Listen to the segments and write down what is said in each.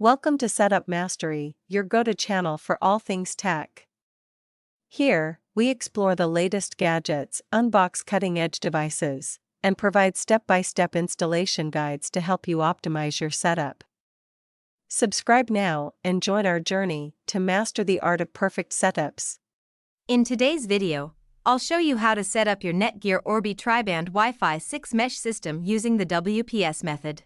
Welcome to Setup Mastery, your go-to channel for all things tech. Here, we explore the latest gadgets, unbox cutting-edge devices, and provide step-by-step installation guides to help you optimize your setup. Subscribe now and join our journey to master the art of perfect setups. In today's video, I'll show you how to set up your Netgear Orbi tri-band Wi-Fi 6 mesh system using the WPS method.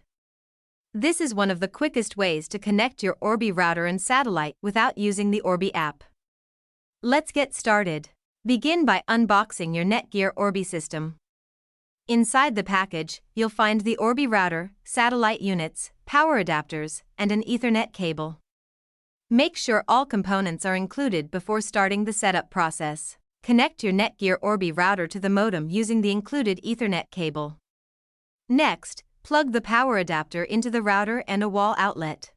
This is one of the quickest ways to connect your Orbi router and satellite without using the Orbi app. Let's get started. Begin by unboxing your Netgear Orbi system. Inside the package, you'll find the Orbi router, satellite units, power adapters, and an Ethernet cable. Make sure all components are included before starting the setup process. Connect your Netgear Orbi router to the modem using the included Ethernet cable. Next, plug the power adapter into the router and a wall outlet.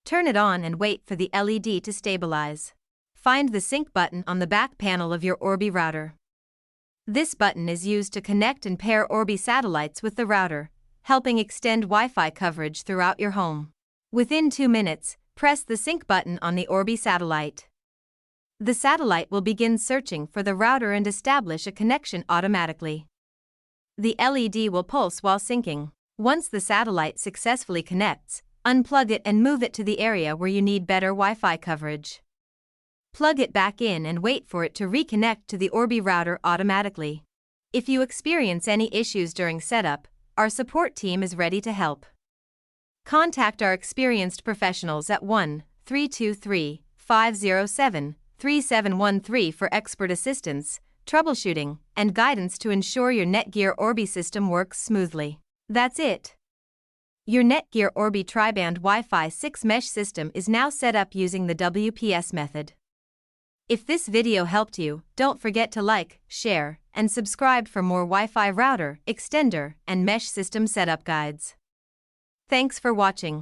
Turn it on and wait for the LED to stabilize. Find the sync button on the back panel of your Orbi router. This button is used to connect and pair Orbi satellites with the router, helping extend Wi-Fi coverage throughout your home. Within 2 minutes, press the sync button on the Orbi satellite. The satellite will begin searching for the router and establish a connection automatically. The LED will pulse while syncing. Once the satellite successfully connects, unplug it and move it to the area where you need better Wi-Fi coverage. Plug it back in and wait for it to reconnect to the Orbi router automatically. If you experience any issues during setup, our support team is ready to help. Contact our experienced professionals at 1-323-507-3713 for expert assistance, troubleshooting, and guidance to ensure your Netgear Orbi system works smoothly. That's it. Your Netgear Orbi tri-band Wi-Fi 6 mesh system is now set up using the WPS method. If this video helped you, don't forget to like, share, and subscribe for more Wi-Fi router, extender, and mesh system setup guides. Thanks for watching.